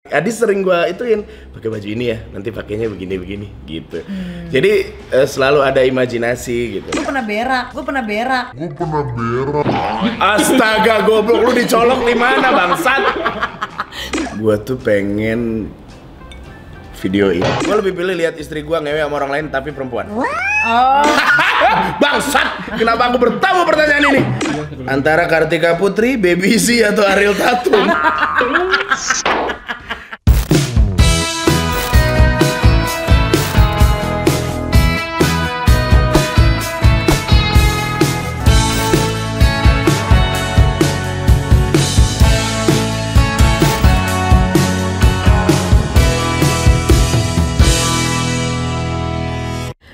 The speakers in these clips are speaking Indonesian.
Adis sering gua ituin pakai baju ini ya, nanti pakainya begini-begini gitu. Jadi selalu ada imajinasi gitu. Gue pernah berak. Astaga, goblok, lu dicolok di mana bangsat? Gua tuh pengen video ini. Gua lebih pilih lihat istri gua ngewe sama orang lain tapi perempuan. Oh. Bangsat, kenapa aku bertahu pertanyaan ini? Antara Kartika Putri, Baby Z atau Ariel Tatum?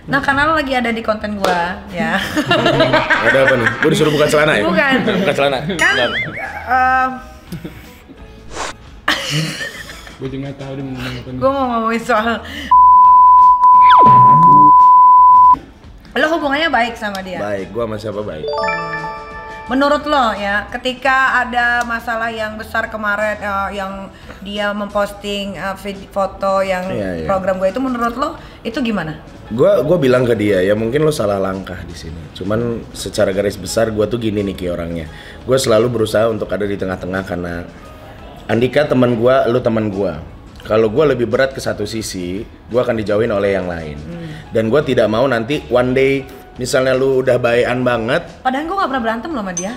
Nah, karena lo lagi ada di konten gua, ya. Ada apa nih? Gua disuruh buka celana ya? Bukan. Buka celana? Kan, Gue juga nggak tahu dia mau ngomong apa nih. gue mau ngomongin soal lo hubungannya baik sama dia? Baik, gua sama siapa baik? Menurut lo ya, ketika ada masalah yang besar kemarin yang dia memposting foto yang Iya. program gue itu, menurut lo itu gimana? Gua bilang ke dia ya mungkin lo salah langkah di sini. Cuman secara garis besar gua tuh gini nih Ki orangnya. Gua selalu berusaha untuk ada di tengah-tengah karena Andika teman gua, lu teman gua. Kalau gua lebih berat ke satu sisi, gua akan dijauhin oleh yang lain. Dan gua tidak mau nanti one day misalnya lu udah baikan banget. Padahal gue gak pernah berantem loh sama dia.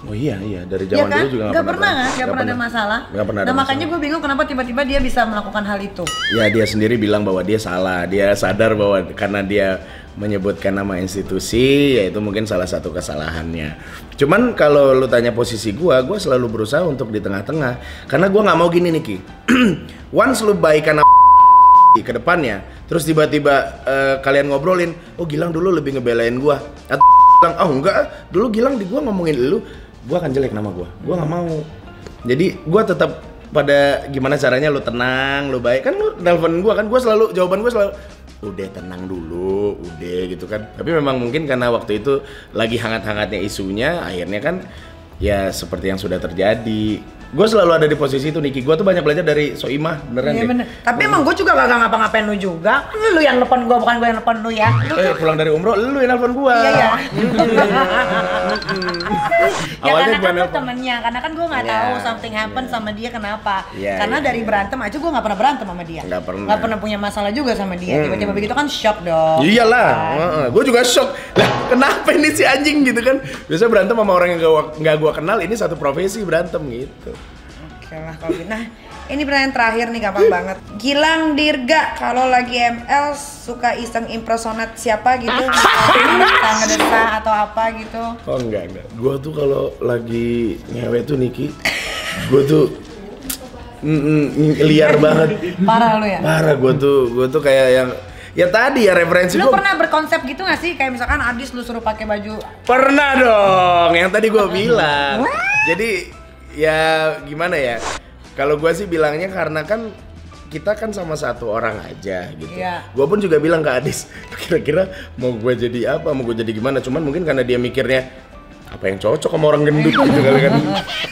Oh iya dari zaman kan? dulu juga Gak pernah ada masalah. Gak pernah ada nah makanya masalah. gue bingung kenapa tiba-tiba dia bisa melakukan hal itu. Ya dia sendiri bilang bahwa dia salah. Dia sadar bahwa karena dia menyebutkan nama institusi, yaitu mungkin salah satu kesalahannya. Cuman kalau lu tanya posisi gua selalu berusaha untuk di tengah-tengah. Karena gua nggak mau gini nih Ki. Once lu baikan ke depannya, terus tiba-tiba kalian ngobrolin, oh Gilang dulu lebih ngebelain gua. Atau bilang, oh enggak, dulu Gilang di gua ngomongin lu, gua akan jelek nama gua nggak mau. Jadi gua tetap pada gimana caranya lu tenang, lu baik. Kan lu nelpon gua kan, jawaban gua selalu udah tenang dulu, udah gitu kan. Tapi memang mungkin karena waktu itu lagi hangat-hangatnya isunya, akhirnya kan ya seperti yang sudah terjadi. Gue selalu ada di posisi itu Niki. Gue tuh banyak belajar dari Soimah, beneran Iya deh. bener. Tapi emang gue juga gak ngapa-ngapain lu juga. Kan lu yang nelfon gue, bukan gue yang nelfon lu ya. Pulang dari umroh, lu yang nelfon gue. Iya. Ya Awalnya karena gue kan lu nelfon. temennya, karena kan gue gak Iya, tahu something happen iya. sama dia kenapa. Iya, Karena iya, dari iya. berantem aja gue gak pernah berantem sama dia. Nggak pernah. Gak pernah punya masalah juga sama dia. Tiba-tiba begitu kan shock dong. Iyalah, gue juga shock. Lah, kenapa ini si anjing gitu kan? Biasanya berantem sama orang yang nggak gue kenal, ini satu profesi berantem gitu. Oke lah kalau gitu. Nah, ini pertanyaan terakhir nih, gampang banget. Gilang Dirga kalau lagi ML suka iseng impersonate siapa gitu? Misalnya ngedesah atau apa gitu? Oh enggak. Gue tuh kalau lagi ngewe tuh Niki, gue tuh liar banget. Parah lu ya? Parah, gue tuh kayak yang ya tadi ya referensi Lu gue. pernah berkonsep gitu gak sih? Kayak misalkan Adis lu suruh pakai baju. Pernah dong, yang tadi gue bilang. Jadi ya gimana ya? Kalau gue sih bilangnya karena kan kita kan sama satu orang aja gitu. Iya. Gue pun juga bilang ke Adis, kira-kira mau gue jadi apa, mau gue jadi gimana? Cuman mungkin karena dia mikirnya apa yang cocok sama orang gendut gitu kali kan.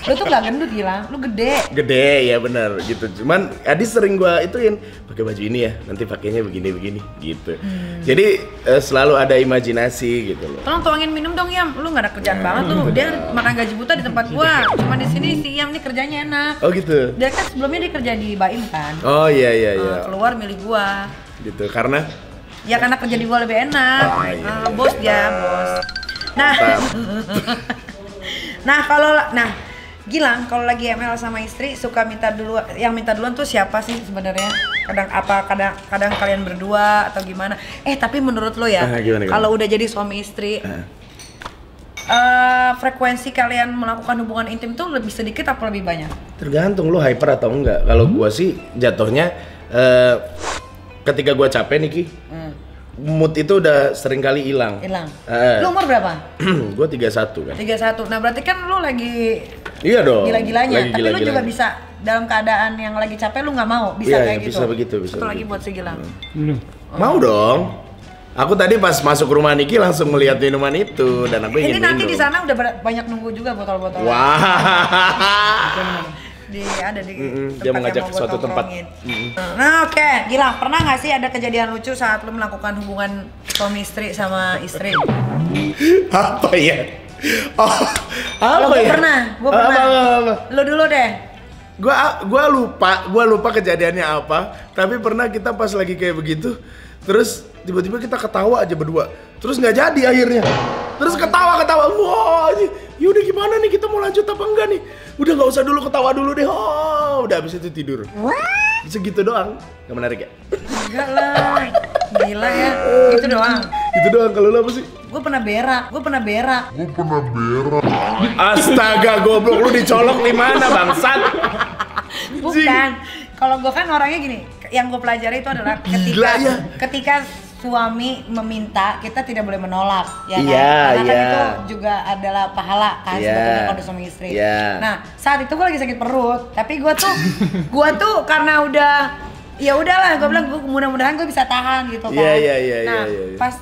Lu tuh gak gendut Gilang, lu gede. Gede ya benar gitu. Cuman Adis sering gue ituin pakai baju ini ya, nanti pakainya begini-begini gitu. Jadi selalu ada imajinasi gitu loh. Tolong tuangin minum dong Yam, lu gak ada kerjaan banget tuh. Dia makan gaji buta di tempat gua. Cuma di sini si Yam nih kerjanya enak. Oh gitu. Dia kan sebelumnya dia kerja di Baim kan. Oh iya. Keluar milih gua. Gitu karena Ya karena kerja di gua lebih enak. Oh, iya. Bos dia, bos. Nah, nah Gilang kalau lagi ML sama istri suka minta dulu, yang minta duluan tuh siapa sih sebenarnya? Kadang kalian berdua atau gimana? Tapi menurut lo ya, Gimana? kalau udah jadi suami istri, frekuensi kalian melakukan hubungan intim tuh lebih sedikit apa lebih banyak? tergantung lu hyper atau enggak. Kalau gua sih jatuhnya ketika gua capek nih Ki, mood itu udah sering kali hilang. Lu umur berapa? Gua 31 kan. 31. Nah berarti kan lu lagi Iya dong. gila-gilanya. Lagi Tapi lu gila-gilanya. juga bisa dalam keadaan yang lagi capek lu nggak mau, bisa Iya, kayak iya, gitu. bisa begitu, bisa Satu lagi begitu. buat si Gilang. Belum. Mau dong. Aku tadi pas masuk rumah Niki langsung melihat minuman itu dan aku ingin Ini nanti minum. di sana udah banyak nunggu juga botol-botol. Wah. Dia mengajak ke suatu tempat. Nah oke, Gilang, pernah nggak sih ada kejadian lucu saat lu melakukan hubungan suami istri sama istri? Apa ya? Oh, Gue pernah. Lu dulu deh. Gua lupa kejadiannya apa, tapi pernah kita pas lagi kayak begitu, terus tiba-tiba kita ketawa aja berdua, terus nggak jadi akhirnya, terus ketawa, wah yaudah gimana nih, kita mau lanjut apa enggak nih, udah nggak usah dulu, ketawa dulu deh, udah habis itu tidur, segitu doang, nggak menarik ya? Enggak lah, gila ya, itu doang. Itu doang. Kalau lu apa sih? Gue pernah berak. Astaga, goblok, lu dicolok di mana bangsat? Bukan. Kalau gue kan orangnya gini, yang gue pelajari itu adalah ketika suami meminta, kita tidak boleh menolak, ya kan? Karena kan itu juga adalah pahala kan sebetulnya kalau suami istri. Nah, saat itu gue lagi sakit perut, tapi gue tuh karena udah ya udahlah, gue bilang mudah-mudahan gue bisa tahan gitu kan. Nah, pas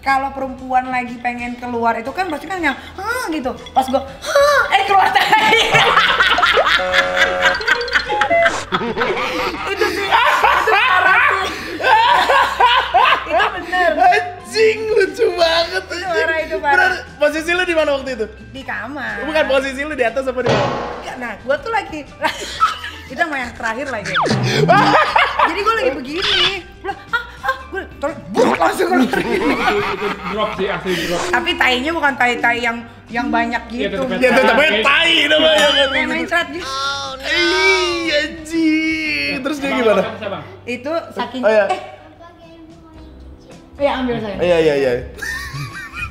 kalau perempuan lagi pengen keluar itu kan pasti kan yang gitu. Pas gue keluar tai. Itu parah sih. Itu bener. Anjing, lucu banget anjing. Itu parah. Posisi lu di mana waktu itu? Di kamar. Bukan, posisi lu di atas apa di bawah? Nah, gue tuh lagi itu sama yang terakhir lagi. Jadi gue lagi begini. Gue langsung keluar gini. Itu drop sih, asli drop. Tapi tainya bukan tai yang banyak gitu. Ya tetap tai namanya. Kayak main thread gitu. Anjing. Terus dia gimana? Itu saking ambil saya. Iya.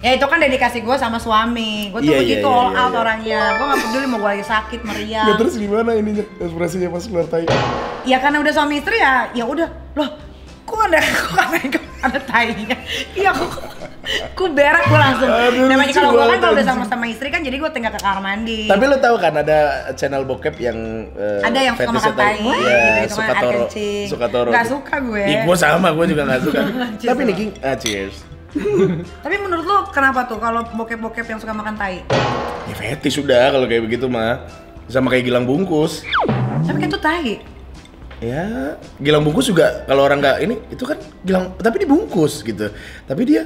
Ya itu kan dedikasi gue sama suami. Gue tuh begitu all out orangnya. Gue gak peduli mau gue lagi sakit, meriang. Ya terus gimana ininya? Ekspresinya pas keluar tai? Ya karena udah suami istri ya udah. Loh, kok ada tainya? Iya, kok berak gue langsung. Namanya kalau gue kan kalau udah sama istri kan jadi gue tinggal ke kamar mandi. Tapi lo tahu kan ada channel bokep yang ada yang suka makan tai gitu, itu kan air kencing. Gak suka gue. Gue sama, gue juga gak suka. Tapi nih King, cheers. Tapi menurut lo kenapa tuh kalau bokep-bokep yang suka makan tai? Ya fetish sudah kalau kayak begitu mah. Sama kayak Gilang bungkus. Tapi kan itu tai. Ya, Gilang bungkus juga kalau orang nggak ini itu kan Gilang, tapi dibungkus gitu. Tapi dia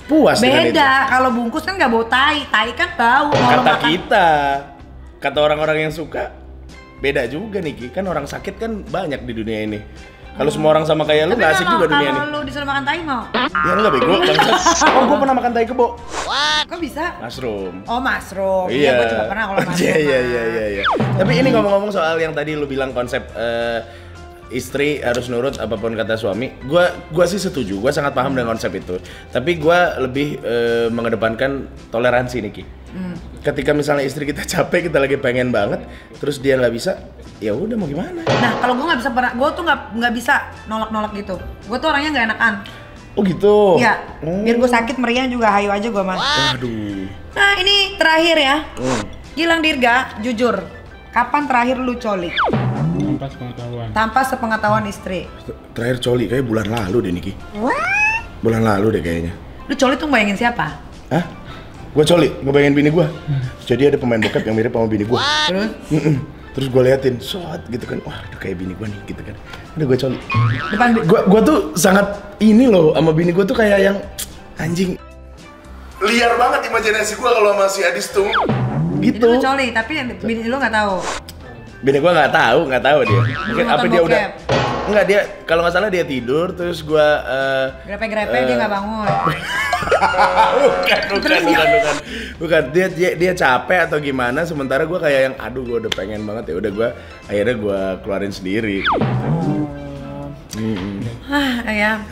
puas dengan itu. Beda, kalau bungkus kan nggak bau tai kan bau. Kata kita, kata orang-orang yang suka, beda juga nih Ki. Kan orang sakit kan banyak di dunia ini. Kalau semua orang sama kayak lu nggak asik juga dunia ini. Kalau lu disuruh makan tai mau? Ya enggak bego. Oh, gua pernah makan tai kebo. Kok bisa? Mushroom. Oh, mushroom. Iya, gua juga pernah kalau mushroom. Iya. Tapi ini ngomong-ngomong soal yang tadi lu bilang konsep istri harus nurut apapun kata suami. Gua sih setuju. Gua sangat paham dengan konsep itu. Tapi gua lebih mengedepankan toleransi nih Ki. Ketika misalnya istri kita capek, kita lagi pengen banget, terus dia nggak bisa, ya udah mau gimana? Nah kalau gue nggak bisa gue tuh nggak bisa nolak gitu. Gue tuh orangnya nggak enakan. Oh gitu? Iya. Biar gue sakit meriang juga hayu aja gue mah. Aduh. Nah ini terakhir ya. Gilang Dirga, jujur, kapan terakhir lu coli? Tanpa sepengetahuan istri. Terakhir coli kayak bulan lalu deh Niki. Bulan lalu deh kayaknya. Lu coli tuh bayangin siapa? Hah? Gue coli, ngebayangin bini gue. Jadi ada pemain bokep yang mirip sama bini gue. Terus gue liatin, gitu kan. Wah, udah kayak bini gue nih, gitu kan. Udah gue coli. Gue tuh sangat ini loh, sama bini gue tuh kayak yang anjing. Liar banget imajinasi gue kalau sama si Adis tuh. Gitu. Itu lu coli, tapi bini lu nggak tahu. Bini gue nggak tahu dia. Mungkin apa dia udah? Enggak, dia kalau nggak salah dia tidur, terus gue grepe-grepe dia nggak bangun. bukan dia capek atau gimana, sementara gue kayak yang aduh gue udah pengen banget, ya udah akhirnya gue keluarin sendiri. Ya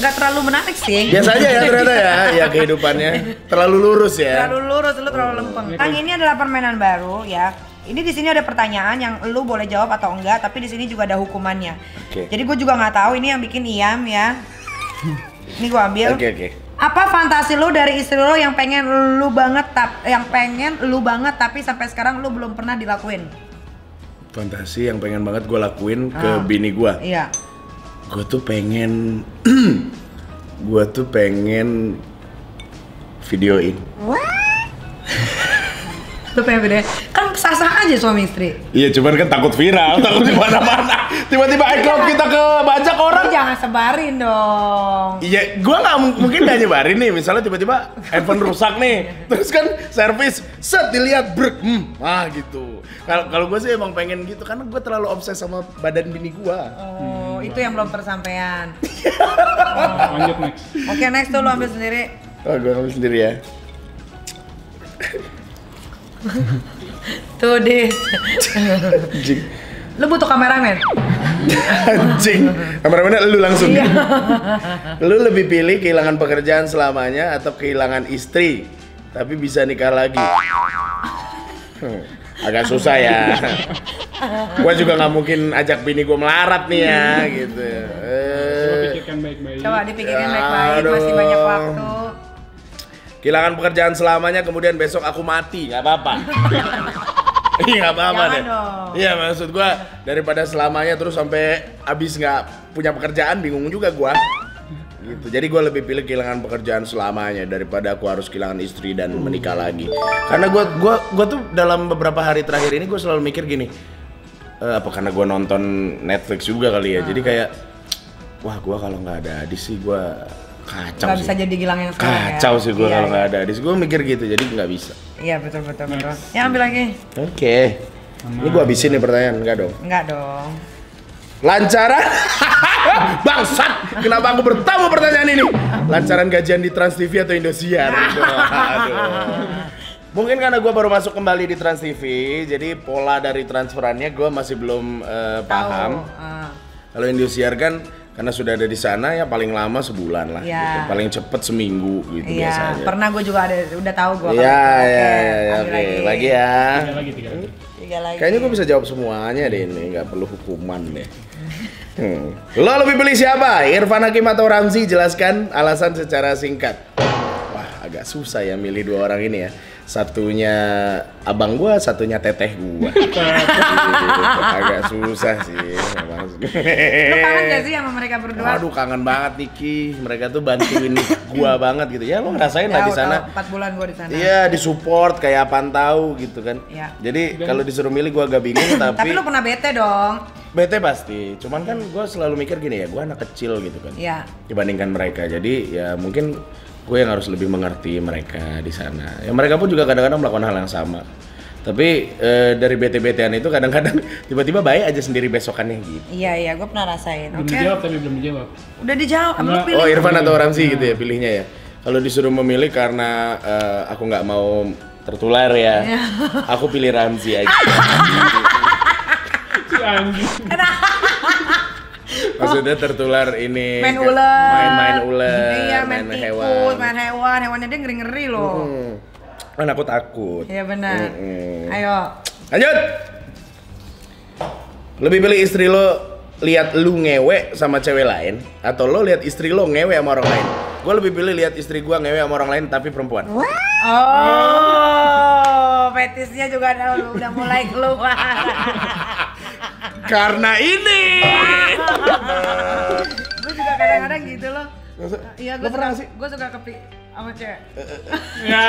nggak terlalu menarik sih. Biasa aja ya ternyata ya kehidupannya terlalu lurus ya. Lu terlalu lempeng. Kang, ini adalah permainan baru ya. Ini di sini ada pertanyaan yang lu boleh jawab atau enggak, tapi di sini juga ada hukumannya. Jadi gue juga nggak tahu ini yang bikin Iam ya. Ini gue ambil. Oke. Apa fantasi lu dari istri lu yang pengen lu banget tapi sampai sekarang lu belum pernah dilakuin? Fantasi yang pengen banget gue lakuin ke bini gue. Iya. Gue tuh pengen videoin. Lu pengen videoin? Kan sah-sah aja suami istri. Iya, cuman kan takut viral, takut di mana-mana. Tiba-tiba iCloud kita kebajak orang. Jangan sebarin dong. Iya, gua nggak mungkin nggak nyebarin nih. Misalnya tiba-tiba handphone rusak nih, terus kan servis, set dilihat brek, gitu. Kalau gua sih emang pengen gitu, karena gua terlalu obses sama badan bini gua. Oh, itu yang belum tersampaian. Lanjut next. Oke, next tuh lu ambil sendiri. Oh, gua ambil sendiri ya. Tuh deh. Anjing. Lu butuh kameramen? Anjing. Kameramennya lu langsung. Iya. Lu lebih pilih kehilangan pekerjaan selamanya atau kehilangan istri tapi bisa nikah lagi? Agak susah ya. Gua juga nggak mungkin ajak bini gua melarat nih ya gitu. Coba pikirkan baik-baik. Coba dipikirin baik-baik, masih banyak waktu. Kehilangan pekerjaan selamanya, kemudian besok aku mati, nggak apa-apa. Iya nggak apa-apa Jangan deh. dong. Iya maksud gua daripada selamanya terus sampai abis nggak punya pekerjaan, bingung juga gua. Gitu. Jadi gua lebih pilih kehilangan pekerjaan selamanya daripada aku harus kehilangan istri dan menikah lagi. Karena gua tuh dalam beberapa hari terakhir ini gua selalu mikir gini, apa karena gua nonton Netflix juga kali ya. Jadi kayak, wah gua kalau nggak ada Adis sih gua kacau Gak sih. bisa jadi Gilang yang sekarang. Kacau sih gua Iya, kalau iya. nggak ada Adis. Gua mikir gitu, jadi nggak bisa. Iya betul. Ya ambil lagi. Oke. Ini gua habisin nih pertanyaan, enggak dong? Enggak dong. Lancaran? Bangsat! Kenapa aku bertamu pertanyaan ini? Lancaran gajian di Trans TV atau Indosiar? Aduh. Mungkin karena gua baru masuk kembali di Trans TV, jadi pola dari transferannya gua masih belum paham. Kalau Indosiar kan karena sudah ada di sana ya paling lama sebulan lah, Iya. gitu. Paling cepet seminggu gitu Iya, biasanya. pernah gue juga ada, udah tahu gue. Iya, Ambil oke. Lagi ya. Tiga lagi. Tiga lagi. Kayaknya gue bisa jawab semuanya deh ini, nggak perlu hukuman deh. Lo lebih pilih siapa? Irfan Hakim atau Ramzi? Jelaskan alasan secara singkat. Wah, agak susah ya milih dua orang ini ya. Satunya abang gua, satunya teteh gua. Agak susah sih. Lu kangen gak sih sama mereka berdua? Aduh, kangen banget Niki. Mereka tuh bantuin gua banget gitu. Ya lo ngerasain lah di sana. 4 bulan gue di sana. Iya, disupport kayak apaan tahu gitu kan. Iya. Jadi kalau disuruh milih gua agak bingung Tapi lu pernah bete dong? bete pasti. Cuman kan gua selalu mikir gini ya, gua anak kecil gitu kan. Iya. Dibandingkan mereka. Jadi ya mungkin gue yang harus lebih mengerti mereka di sana. Ya mereka pun juga kadang-kadang melakukan hal yang sama. Tapi dari bete-betean itu kadang-kadang tiba-tiba baik aja sendiri besokannya gitu. Iya, gue pernah rasain. Belum Oke. dijawab tapi belum dijawab. Udah dijawab, lu pilih. Oh, Irfan atau Ramzi gitu ya pilihnya ya. Kalau disuruh memilih karena aku nggak mau tertular ya, aku pilih Ramzi aja. Si anjing. Maksudnya tertular ini Main ular. main ular, Iya, main tikus, main hewan. Hewannya dia ngeri-ngeri loh. Kan aku takut. Iya benar. Ayo. Lanjut. Lebih pilih istri lo lihat lu ngewe sama cewek lain atau lo lihat istri lo ngewe sama orang lain? Gue lebih pilih lihat istri gue ngewe sama orang lain tapi perempuan. Oh, fetisnya juga udah mulai keluar. Karena ini. Gue juga kadang-kadang gitu loh. Iya, Lo pernah sih? gue suka kepi sama cewek. Ya.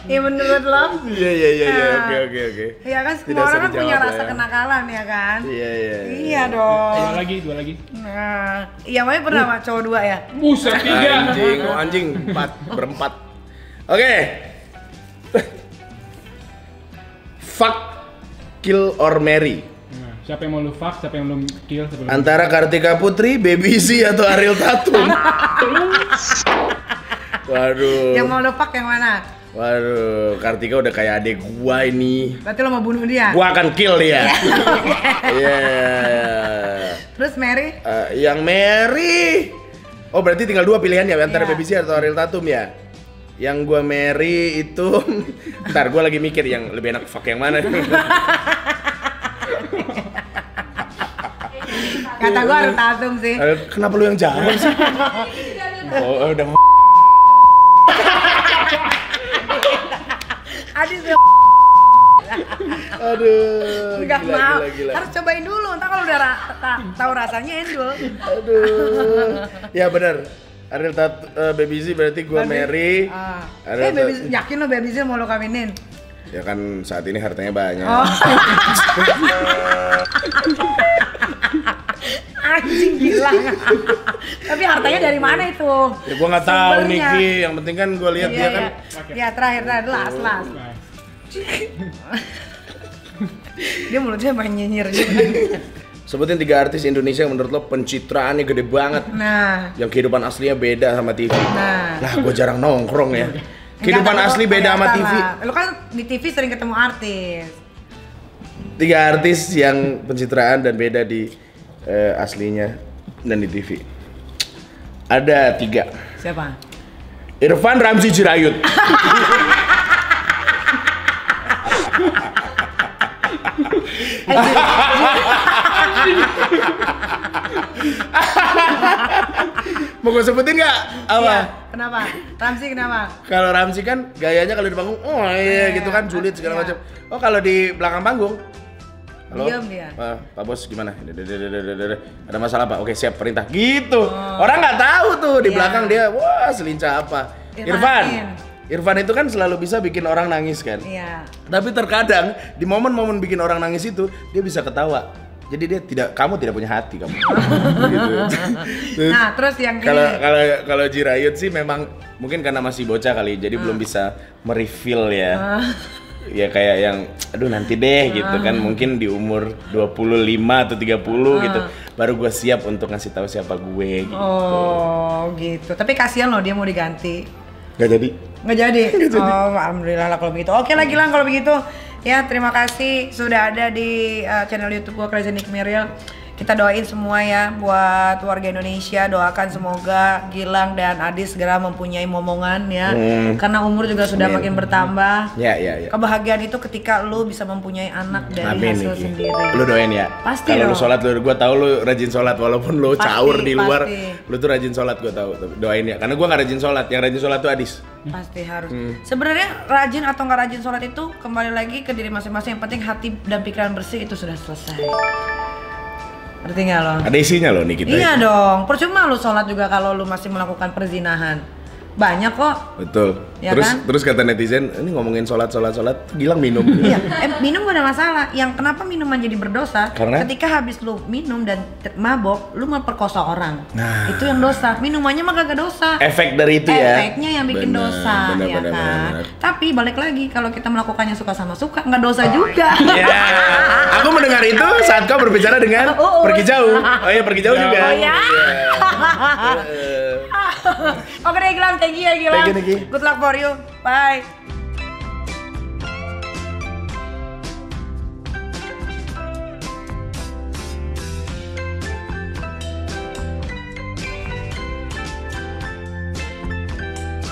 Iya menurut lo? Iya, oke. Iya kan semua Tidak orang usah kan punya dijawab rasa lah ya. kenakalan ya kan? Iya. Iya dong. Dua lagi. Nah, iya makanya pernah sama cowok 2 ya? Buset, 3. Anjing, berempat. Oke. Fuck, kill or marry. Nah, siapa yang mau lu fuck, siapa yang lu kill, siapa yang Antara Kartika Putri, Baby Z atau Ariel Tatum? Waduh. Yang mau lepak yang mana? Waduh, Kartika udah kayak adek gua ini. Berarti lo mau bunuh dia? Gua akan kill dia. Iya. Terus Mary? Yang Mary. Oh, berarti tinggal 2 pilihan ya antara Iya. Baby Z atau Ariel Tatum ya? Yang gua Mary itu ntar gua lagi mikir yang lebih enak fuck yang mana. Kata gua harus Tatum sih. Kenapa lu yang jawab sih? Oh, udah. Adis Aduh. nggak gila, mau. gila. Harus cobain dulu. Ntar kalau udah tahu rasanya endul. Aduh. Ya benar. Ariel Baby Z berarti gue Mary. Baby Z, yakin lo Baby Z mau lo kawinin? Ya kan saat ini hartanya banyak. Anjing gila. Tapi hartanya dari mana itu? Ya gue nggak tahu Niki. Yang penting kan gue lihat dia kan. Ya terakhir last. Dia mulutnya main nyinyir juga. Sebutin 3 artis Indonesia yang menurut lo pencitraannya gede banget. Nah. Yang kehidupan aslinya beda sama TV. Nah. Lah gue jarang nongkrong ya. Kehidupan asli beda sama TV. Lo kan di TV sering ketemu artis. 3 artis yang pencitraan dan beda di aslinya dan di TV. Ada 3. Siapa? Irfan, Ramzy, Jirayut. Mau gue sebutin nggak? Apa? Iya, kenapa? Ramzy kenapa? Kalau Ramzy kan gayanya kalau di panggung, oh iya gitu kan sulit segala macam. Oh kalau di belakang panggung, halo, diam dia. Pak Bos gimana? Ada masalah Pak? Oke siap perintah. Gitu. Orang nggak tahu tuh di belakang dia, wah selincah apa? Irfan itu kan selalu bisa bikin orang nangis kan. Iya. Tapi terkadang di momen-momen bikin orang nangis itu dia bisa ketawa. Jadi dia kamu tidak punya hati kamu. Gitu. Nah, terus yang kalau Jirayut sih memang mungkin karena masih bocah kali, jadi belum bisa mereveal ya. Ya kayak yang aduh nanti deh gitu kan, mungkin di umur 25 atau 30 gitu baru gue siap untuk ngasih tahu siapa gue gitu. Oh, gitu. Tapi kasihan loh dia mau diganti. Gak jadi. Nggak jadi? Oh, alhamdulillah lah kalau begitu. Oke lah Gilang kalau begitu. Ya, terima kasih sudah ada di channel YouTube gua Crazy Nick Miriel. Kita doain semua ya buat warga Indonesia, doakan semoga Gilang dan Adis segera mempunyai momongan ya. Karena umur juga sudah makin bertambah. Ya. Kebahagiaan itu ketika lu bisa mempunyai anak dari hasil sendiri. Lu doain ya. Pasti. Kalau lu sholat, gua tahu lu rajin sholat walaupun lu caur di luar. Pasti. Lu tuh rajin sholat gua tahu. Doain ya. Karena gua nggak rajin sholat. Yang rajin sholat tuh Adis. Pasti harus. Sebenarnya rajin atau nggak rajin sholat itu kembali lagi ke diri masing-masing. Yang penting hati dan pikiran bersih itu sudah selesai. Ngerti nggak lo? Ada isinya loh nih kita. Iya dong, percuma lu sholat juga kalau lu masih melakukan perzinahan. Banyak kok. Betul. Ya terus kata netizen, ini ngomongin sholat, Gilang minum. Iya, minum gak ada masalah. Yang kenapa minuman jadi berdosa? Karena? Ketika habis lu minum dan mabok, lu memperkosa orang. Nah. Itu yang dosa. Minumannya mah kagak dosa. Efek dari itu ya. Efeknya yang bikin dosa, ya kan. Bener. Tapi balik lagi, kalau kita melakukannya suka sama suka, nggak dosa juga. Iya. Aku mendengar itu saat kau berbicara dengan pergi jauh. Oh iya, pergi jauh juga. Oh ya. Oke deh Gilang, thank you ya Gilang. Thank you, Niki. Good luck for you. Bye.